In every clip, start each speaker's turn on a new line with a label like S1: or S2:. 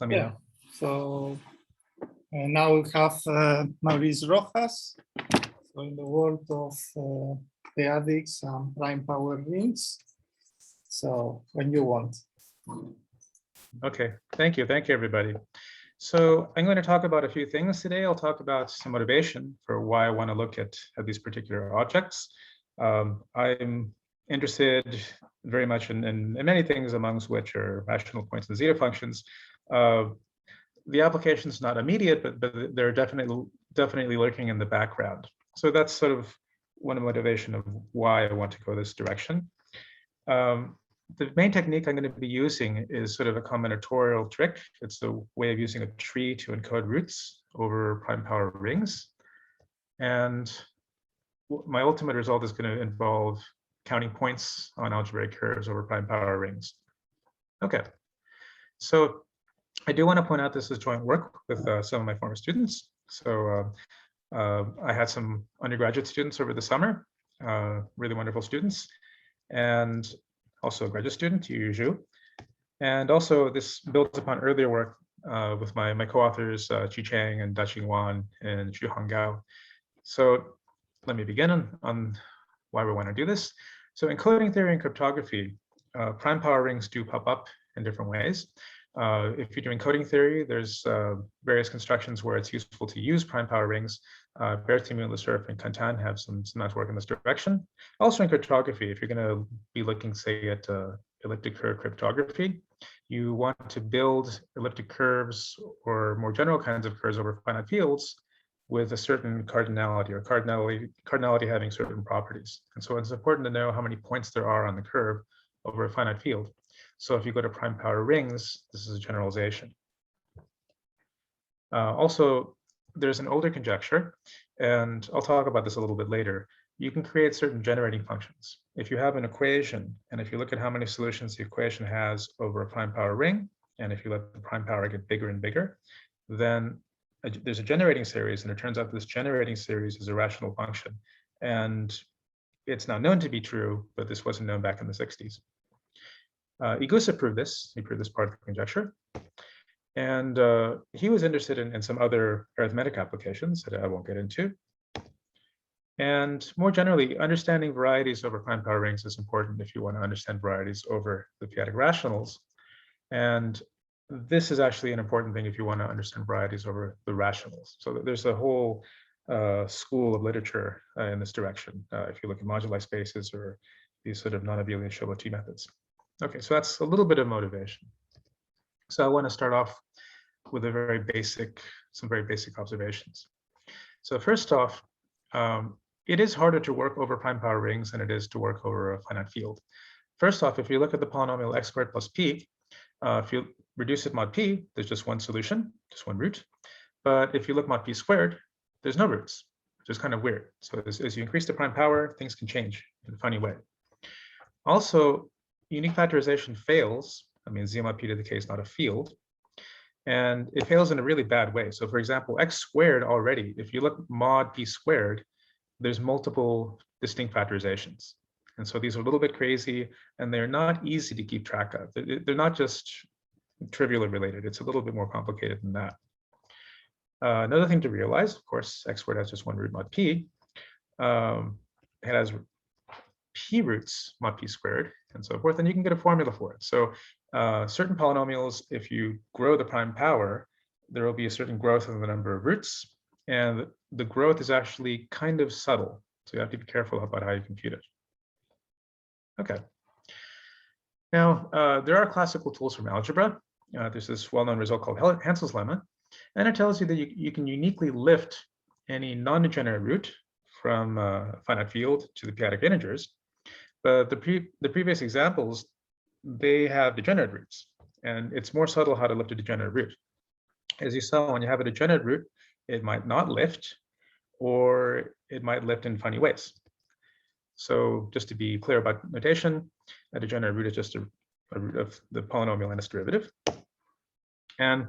S1: let me know.
S2: So now we have Maurice Rojas. So in the world of p-adics and prime power rings. So when you want.
S1: Okay, thank you everybody. So I'm going to talk about a few things today. I'll talk about some motivation for why I want to look at these particular objects. I'm interested very much in many things, amongst which are rational points and zeta functions. The application is not immediate, but they're definitely lurking in the background. So that's sort of one motivation of why I want to go this direction. The main technique I'm going to be using is sort of a combinatorial trick. It's the way of using a tree to encode roots over prime power rings. And my ultimate result is going to involve counting points on algebraic curves over prime power rings. Okay, so I do want to point out this is joint work with some of my former students. So I had some undergraduate students over the summer, really wonderful students, and also a graduate student, Yu Zhu. And also this builds upon earlier work with my co-authors, Qi Chang and Daqing Wan and Xu Hongao. So let me begin on why we want to do this. So in coding theory and cryptography, prime power rings do pop up in different ways. If you're doing coding theory, there's various constructions where it's useful to use prime power rings. Berthelinger, Lesurf, and Cantan have some nice work in this direction. Also in cryptography, if you're going to be looking, say, at elliptic curve cryptography, you want to build elliptic curves or more general kinds of curves over finite fields with a certain cardinality, or cardinality having certain properties. And so it's important to know how many points there are on the curve over a finite field. So if you go to prime power rings, this is a generalization. Also, there's an older conjecture, and I'll talk about this a little bit later. You can create certain generating functions. If you have an equation, and if you look at how many solutions the equation has over a prime power ring, and if you let the prime power get bigger and bigger, then there's a generating series, and it turns out this generating series is a rational function. And it's now known to be true, but this wasn't known back in the 60s. Igusa proved this. He proved this part of the conjecture. And he was interested in some other arithmetic applications that I won't get into. And more generally, understanding varieties over prime power rings is important if you want to understand varieties over the p-adic rationals. And this is actually an important thing if you want to understand varieties over the rationals. So there's a whole school of literature in this direction, if you look at moduli spaces or these sort of non-abelian Shobot methods. Okay, so that's a little bit of motivation. So I want to start off with some very basic observations. So first off, it is harder to work over prime power rings than it is to work over a finite field. First off, if you look at the polynomial x squared plus p, if you reduce it mod p, there's just one solution, just one root. But if you look mod p squared, there's no roots, which is kind of weird. So as you increase the prime power, things can change in a funny way. Also, unique factorization fails. I mean, z mod p to the k is not a field. And it fails in a really bad way. So for example, x squared already, if you look mod p squared, there's multiple distinct factorizations. And so these are a little bit crazy, and they're not easy to keep track of. They're not just trivially related. It's a little bit more complicated than that. Another thing to realize, of course, x squared has just one root mod p. It has p roots mod p squared and so forth, and you can get a formula for it. So certain polynomials, if you grow the prime power, there will be a certain growth in the number of roots, and the growth is actually kind of subtle. So you have to be careful about how you compute it. Okay. Now, there are classical tools from algebra. There's this well-known result called Hansel's lemma, and it tells you that you can uniquely lift any non-degenerate root from a finite field to the p-adic integers. But the previous examples, they have degenerate roots, and it's more subtle how to lift a degenerate root. As you saw, when you have a degenerate root, it might not lift, or it might lift in funny ways. So just to be clear about notation, a degenerate root is just a root of the polynomial and its derivative. And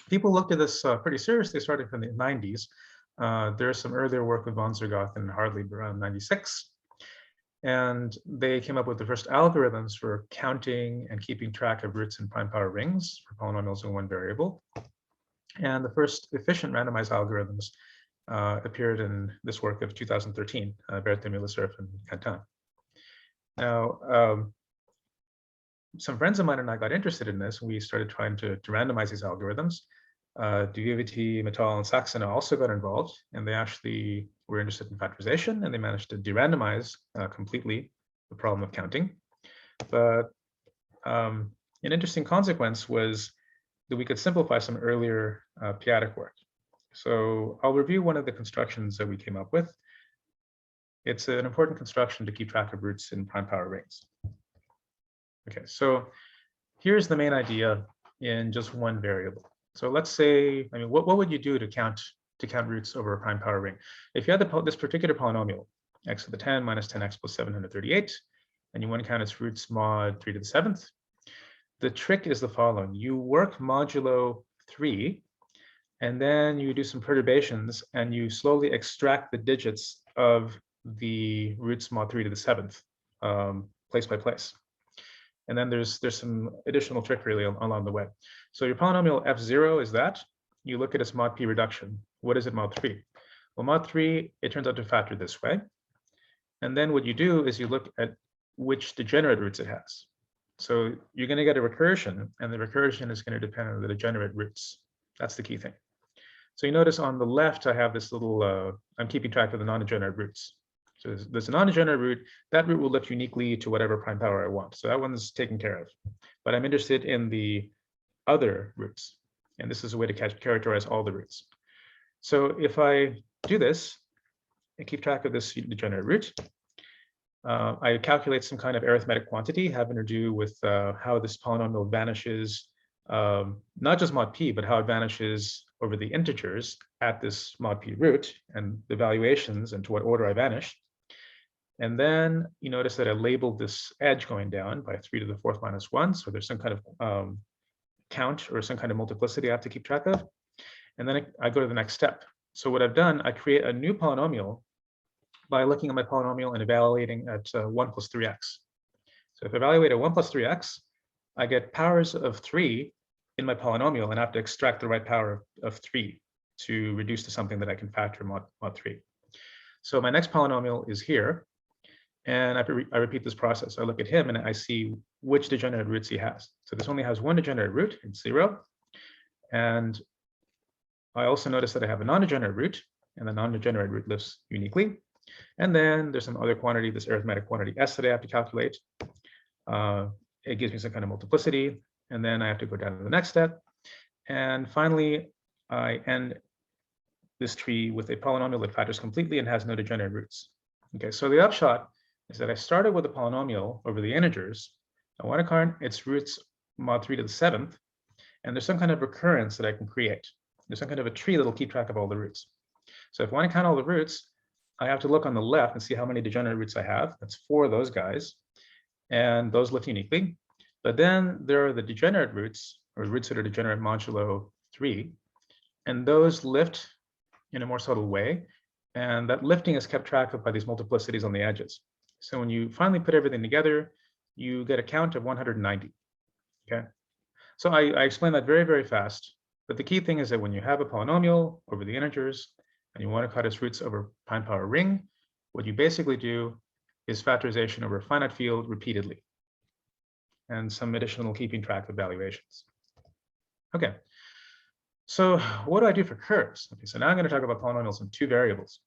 S1: people looked at this pretty seriously starting from the 90s. There's some earlier work with von Zergoth and Hartley around 96. And they came up with the first algorithms for counting and keeping track of roots in prime power rings for polynomials in one variable. And the first efficient randomized algorithms appeared in this work of 2013, Berthé-Müller-Cerf and Quentin. Now, some friends of mine and I got interested in this. We started trying to randomize these algorithms. Duvivity, Mittal, and Saxena also got involved, and they actually were interested in factorization, and they managed to de-randomize completely the problem of counting. But an interesting consequence was that we could simplify some earlier p-adic work. So I'll review one of the constructions that we came up with. It's an important construction to keep track of roots in prime power rings. Okay, so here's the main idea in just one variable. So let's say, I mean, what would you do to count roots over a prime power ring? If you had this particular polynomial, x to the 10 minus 10x plus 738, and you want to count its roots mod 3 to the 7th, the trick is the following. You work modulo 3, and then you do some perturbations, and you slowly extract the digits of the roots mod 3 to the 7th, place by place. And then there's some additional trickery along the way. So your polynomial f0 is that. You look at its mod p reduction. What is it mod 3? Well, mod 3, it turns out to factor this way. And then what you do is you look at which degenerate roots it has. So you're going to get a recursion, and the recursion is going to depend on the degenerate roots. That's the key thing. So you notice on the left, I have this little, I'm keeping track of the non-degenerate roots. So there's a non-degenerate root. That root will lift uniquely to whatever prime power I want. So that one's taken care of. But I'm interested in the other roots. And this is a way to characterize all the roots. So if I do this, I keep track of this degenerate root. I calculate some kind of arithmetic quantity having to do with how this polynomial vanishes, not just mod p, but how it vanishes over the integers at this mod p root and the valuations and to what order I vanish. And then you notice that I labeled this edge going down by 3 to the 4th minus 1. So there's some kind of count or some kind of multiplicity I have to keep track of. And then I go to the next step. So what I've done, I create a new polynomial by looking at my polynomial and evaluating at 1 plus 3x. So if I evaluate at 1 plus 3x, I get powers of 3 in my polynomial, and I have to extract the right power of 3 to reduce to something that I can factor mod 3. So my next polynomial is here. And I repeat this process. I look at him and I see which degenerate roots he has. So this only has one degenerate root, it's 0. And I also notice that I have a non-degenerate root, and the non-degenerate root lives uniquely. And then there's some other quantity, this arithmetic quantity s that I have to calculate. It gives me some kind of multiplicity. And then I have to go down to the next step. And finally, I end this tree with a polynomial that factors completely and has no degenerate roots. Okay, so the upshot is that I started with a polynomial over the integers. I want to count its roots mod 3 to the 7th, and there's some kind of recurrence that I can create. There's some kind of a tree that'll keep track of all the roots. So if I want to count all the roots, I have to look on the left and see how many degenerate roots I have. That's 4 of those guys, and those lift uniquely. But then there are the degenerate roots, or roots that are degenerate modulo 3, and those lift in a more subtle way. And that lifting is kept track of by these multiplicities on the edges. So when you finally put everything together, you get a count of 190. Okay. So I explained that very, very fast. But the key thing is that when you have a polynomial over the integers and you want to cut its roots over prime power ring, what you basically do is factorization over a finite field repeatedly and some additional keeping track of valuations. Okay. So what do I do for curves? Okay, so now I'm going to talk about polynomials in 2 variables.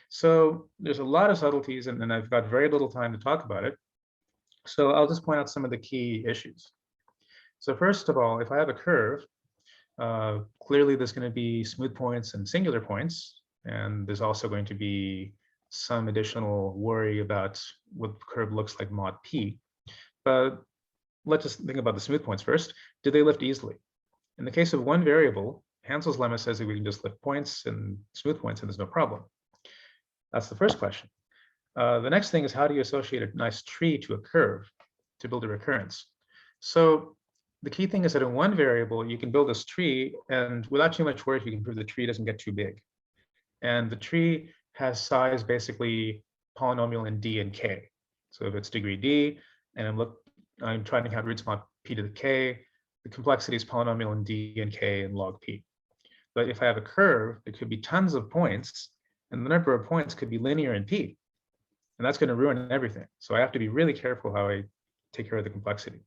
S1: So there's a lot of subtleties, and I've got very little time to talk about it. So I'll just point out some of the key issues. So first of all, if I have a curve, clearly there's going to be smooth points and singular points, and there's also going to be some additional worry about what the curve looks like mod p. But let's just think about the smooth points first. Do they lift easily? In the case of one variable, Hansel's lemma says that we can just lift points and smooth points and there's no problem. That's the first question. The next thing is, how do you associate a nice tree to a curve to build a recurrence? So the key thing is that in one variable, you can build this tree, and without too much work, you can prove the tree doesn't get too big. And the tree has size basically polynomial in D and K. So if it's degree D, and I'm trying to count roots mod p to the k, the complexity is polynomial in d and k and log p. But if I have a curve, it could be tons of points, and the number of points could be linear in p, and that's going to ruin everything. So I have to be really careful how I take care of the complexity.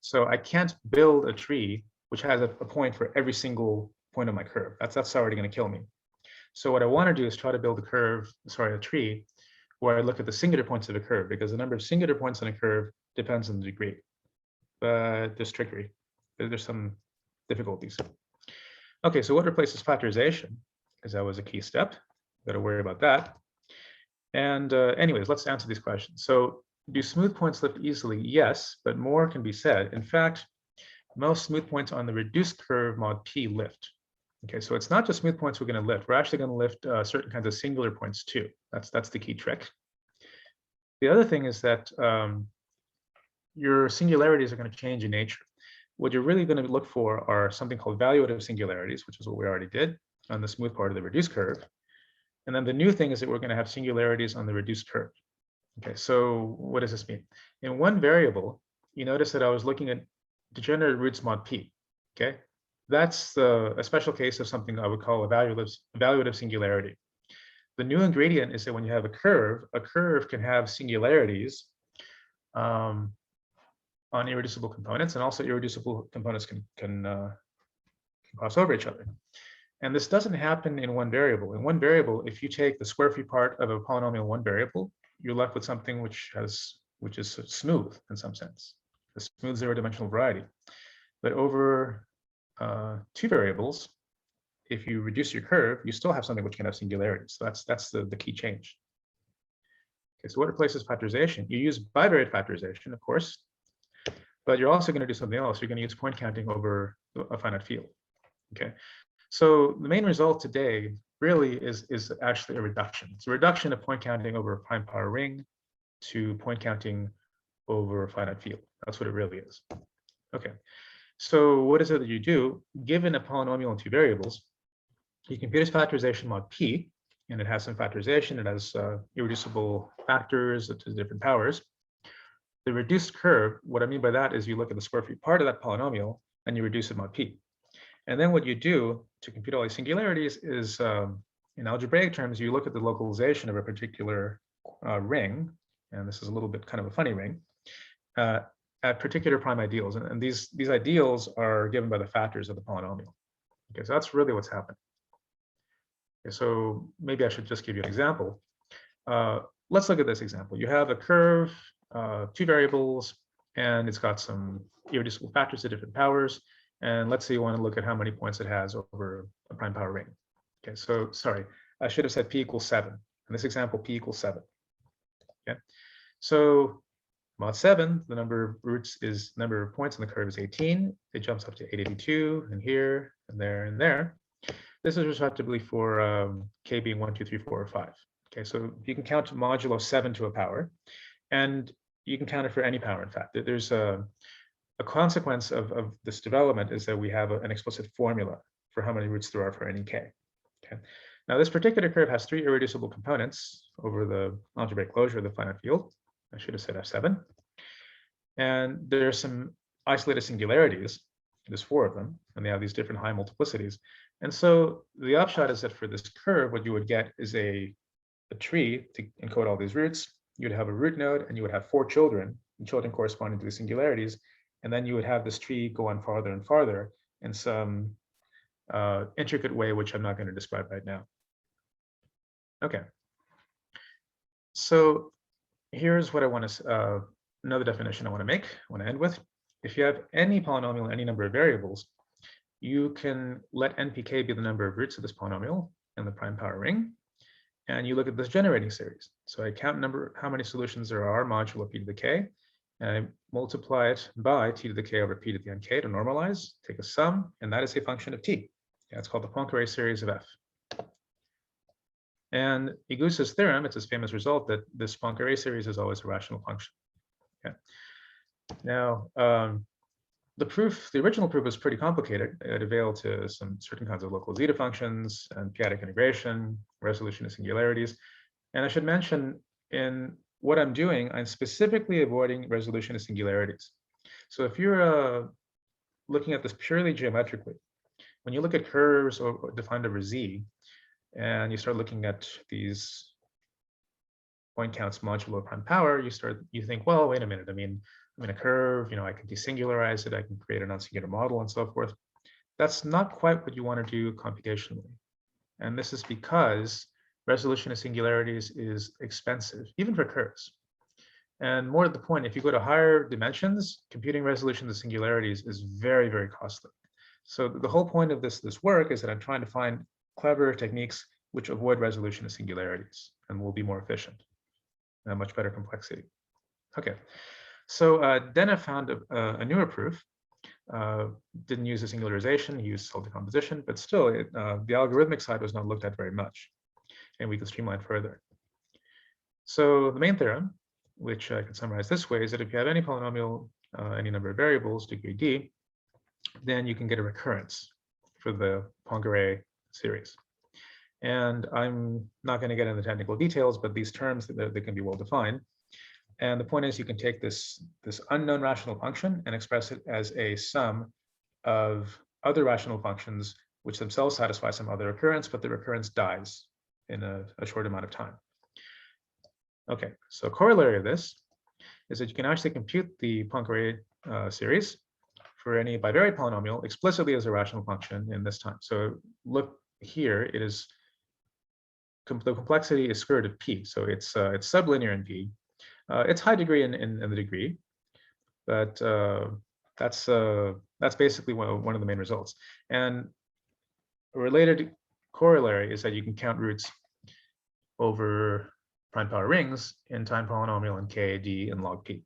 S1: So I can't build a tree which has a point for every single point of my curve. That's already going to kill me. So what I want to do is try to build a tree where I look at the singular points of a curve, because the number of singular points on a curve depends on the degree. But there's trickery. There's some difficulties. Okay, so what replaces factorization? Because that was a key step. Got to worry about that. And anyways, let's answer these questions. So do smooth points lift easily? Yes, but more can be said. In fact, most smooth points on the reduced curve mod p lift. Okay, so it's not just smooth points we're going to lift. We're actually going to lift certain kinds of singular points too. That's the key trick. The other thing is that your singularities are going to change in nature. What you're really going to look for are something called valuative singularities, which is what we already did on the smooth part of the reduced curve. And then the new thing is that we're going to have singularities on the reduced curve. Okay, so what does this mean? In one variable, you notice that I was looking at degenerate roots mod p. Okay, that's a special case of something I would call a valuative singularity. The new ingredient is that when you have a curve can have singularities on irreducible components, and also irreducible components can cross over each other. And this doesn't happen in one variable. In one variable, if you take the square free part of a polynomial one variable, you're left with something which is smooth in some sense, a smooth zero-dimensional variety. But over two variables, if you reduce your curve, you still have something which can have singularities. So that's the key change. Okay, so what replaces factorization? You use bivariate factorization, of course, but you're also going to do something else. You're going to use point counting over a finite field. Okay, so the main result today really is actually a reduction. It's a reduction of point counting over a prime power ring to point counting over a finite field. That's what it really is. Okay, so what is it that you do? Given a polynomial in two variables, you compute its factorization mod p, and it has some factorization. It has irreducible factors to different powers. The reduced curve, what I mean by that is you look at the square free part of that polynomial and you reduce it mod p. And then what you do to compute all these singularities is, in algebraic terms, you look at the localization of a particular ring, and this is a little bit kind of a funny ring, at particular prime ideals. And these ideals are given by the factors of the polynomial. Okay, so that's really what's happening. Okay, so maybe I should just give you an example. Let's look at this example. You have a curve, two variables, and it's got some irreducible factors at different powers. And let's say you want to look at how many points it has over a prime power ring. Okay, so sorry, I should have said p equals 7. In this example, p equals 7. Okay, so mod 7, the number of roots is number of points on the curve is 18. It jumps up to 882, and here, and there, and there. This is respectively for k being 1, 2, 3, 4, or 5. Okay, so you can count modulo 7 to a power, and you can count it for any power. In fact, there's a consequence of this development is that we have an explicit formula for how many roots there are for any k. Okay. Now, this particular curve has 3 irreducible components over the algebraic closure of the finite field. I should have said F7. And there are some isolated singularities. There's 4 of them, and they have these different high multiplicities. And so the upshot is that for this curve, what you would get is a tree to encode all these roots. You'd have a root node, and you would have 4 children, and children corresponding to the singularities. And then you would have this tree go on farther and farther in some intricate way, which I'm not going to describe right now. Okay. So here's what I want to, another definition I want to make, I want to end with. If you have any polynomial, any number of variables, you can let NPK be the number of roots of this polynomial in the prime power ring. And you look at this generating series. So I count how many solutions there are modulo p to the k. And I multiply it by t to the k over p to the nk to normalize, take a sum, and that is a function of t. Yeah, it's called the Poincare series of f. And Igusa's theorem, it's his famous result that this Poincare series is always a rational function. Okay. Now, the original proof was pretty complicated. It availed to some certain kinds of local zeta functions and p-adic integration, resolution of singularities. And I should mention, in what I'm doing, I'm specifically avoiding resolution of singularities. So if you're looking at this purely geometrically, when you look at curves or defined over Z, and you start looking at these point counts modulo prime power, you think, well, wait a minute. I mean, I'm in a curve, I can desingularize it, I can create a non-singular model and so forth. That's not quite what you want to do computationally. And this is because resolution of singularities is expensive, even for curves. And more to the point, if you go to higher dimensions, computing resolution of singularities is very, very costly. So the whole point of this work is that I'm trying to find clever techniques which avoid resolution of singularities and will be more efficient and much better complexity. Okay, so Dena found a newer proof. Didn't use a singularization, he used cell decomposition, but still the algorithmic side was not looked at very much, and we could streamline further. So the main theorem, which I can summarize this way, is that if you have any polynomial, any number of variables, degree d, then you can get a recurrence for the Poincare series. And I'm not going to get into the technical details, but these terms, they can be well defined. And the point is, you can take this unknown rational function and express it as a sum of other rational functions which themselves satisfy some other recurrence, but the recurrence dies in a short amount of time. Okay, so corollary of this is that you can actually compute the Poincare series for any bivariate polynomial explicitly as a rational function in this time. So look here, it is the complexity is square root of p, so it's sublinear in p. It's high degree in the degree, but that's basically one of the main results. And a related corollary is that you can count roots over prime power rings in time polynomial and k, d, and log p.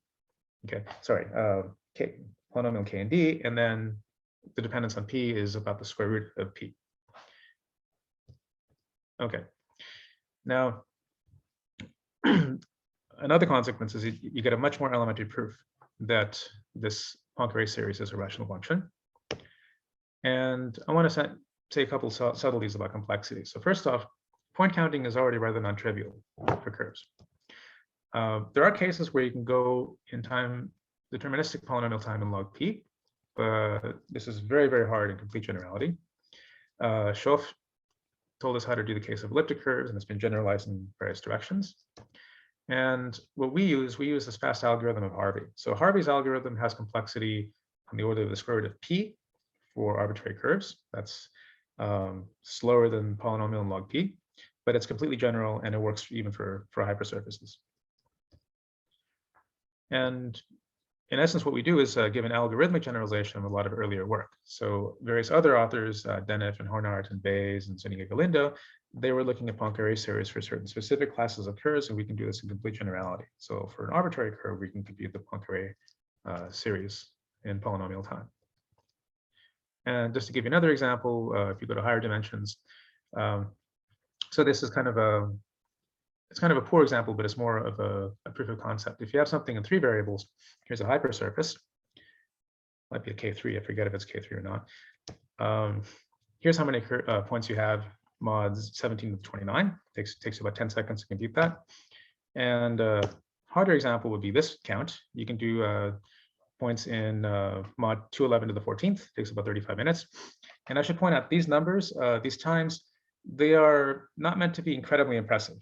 S1: Okay, sorry, polynomial k and d, and then the dependence on p is about the square root of p. Okay, now another consequence is you get a much more elementary proof that this Poincare series is a rational function. And I want to say a couple subtleties about complexity. So first off, point counting is already rather non-trivial for curves. There are cases where you can go in time, deterministic polynomial time in log p, but this is very, very hard in complete generality. Schoff told us how to do the case of elliptic curves, and it's been generalized in various directions. And what we use this fast algorithm of Harvey. So Harvey's algorithm has complexity on the order of the square root of p for arbitrary curves. That's slower than polynomial in log p, but it's completely general and it works even for hypersurfaces. And in essence, what we do is give an algorithmic generalization of a lot of earlier work. So various other authors, Denef and Hornart and Bayes and Zuniga Galindo, they were looking at Poincare series for certain specific classes of curves, and we can do this in complete generality. So for an arbitrary curve, we can compute the Poincare series in polynomial time. And just to give you another example, if you go to higher dimensions, so this is kind of a poor example, but it's more of a proof of concept. If you have something in 3 variables, here's a hypersurface, might be a K3, I forget if it's K3 or not. Here's how many points you have, mods 17 to 29. Takes about 10 seconds to compute that. And a harder example would be this count. You can do points in mod 211 to the 14th, takes about 35 minutes. And I should point out these numbers, these times, they are not meant to be incredibly impressive.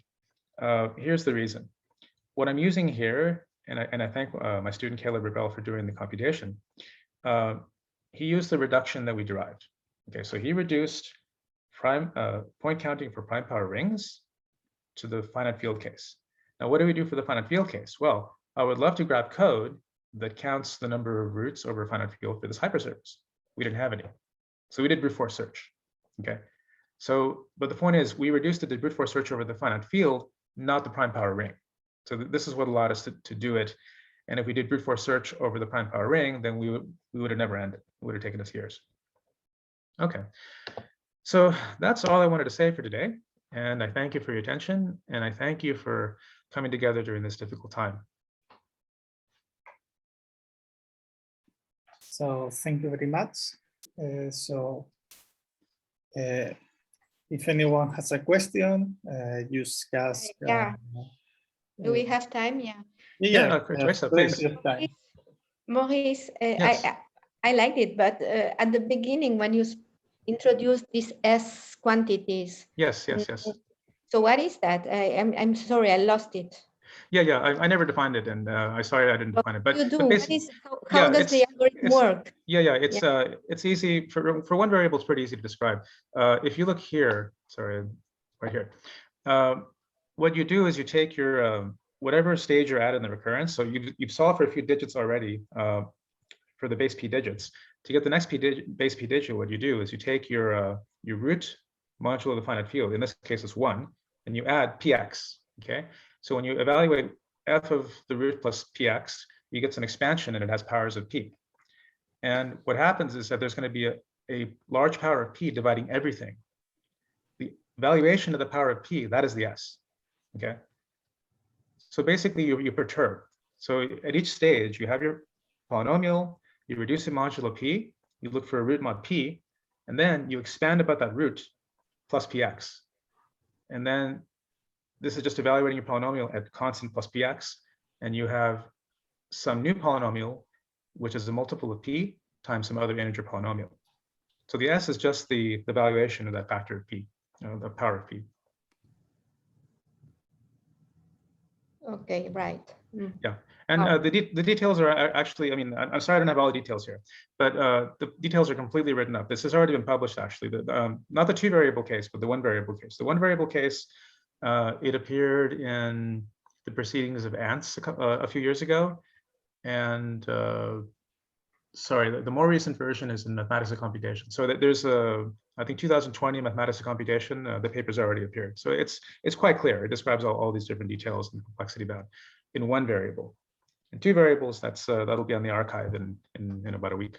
S1: Here's the reason. What I'm using here, and I thank my student Caleb Rebel for doing the computation, he used the reduction that we derived. Okay, so he reduced point counting for prime power rings to the finite field case. Now, what do we do for the finite field case? Well, I would love to grab code that counts the number of roots over a finite field for this hypersurface. We didn't have any. So we did brute force search. Okay. So, but the point is, we reduced it to brute force search over the finite field, not the prime power ring. So this is what allowed us to do it. And if we did brute force search over the prime power ring, then we would have never ended. It would have taken us years. Okay. So that's all I wanted to say for today. And I thank you for your attention. And I thank you for coming together during this difficult time.
S2: So thank you very much. If anyone has a question, use ask.
S3: Do we have time? Yeah.
S1: Yeah, Teresa, please.
S2: plenty of time.
S3: Maurice,
S1: Yes.
S3: I liked it, but at the beginning when you introduced these S quantities.
S1: Yes.
S3: So what is that? I'm sorry, I lost it.
S1: Yeah. I never defined it, and I'm sorry I didn't define it. But
S3: You do.
S1: but
S3: What is, how does the algorithm work?
S1: Yeah. It's easy for one variable. It's pretty easy to describe. If you look here, sorry, right here. What you do is you take your whatever stage you're at in the recurrence. So you've solved for a few digits already for the base p digits. To get the next base p digit, what you do is you take your root modulo the finite field. In this case, it's 1, and you add px. Okay. So when you evaluate f of the root plus px, you get an expansion, and it has powers of p. And what happens is that there's going to be a large power of p dividing everything. The valuation of the power of p, that is the s. Okay. So basically, you perturb. So at each stage, you have your polynomial, you reduce it modulo p, you look for a root mod p, and then you expand about that root plus px. And then this is just evaluating your polynomial at constant plus px, and you have some new polynomial, which is a multiple of p times some other integer polynomial. So the s is just the valuation of that factor of p, the power of p.
S3: Okay, right.
S1: Yeah, and the details are actually, I mean, I'm sorry I don't have all the details here, but the details are completely written up. This has already been published, actually. Not the 2 variable case, but the 1 variable case. The 1 variable case, it appeared in the proceedings of ANTS a few years ago, and sorry, the more recent version is in Mathematics of Computation. So there's I think 2020 Mathematics of Computation, the paper's already appeared. So it's quite clear. It describes all these different details and complexity about in 1 variable. In 2 variables, that'll be on the archive in about a week.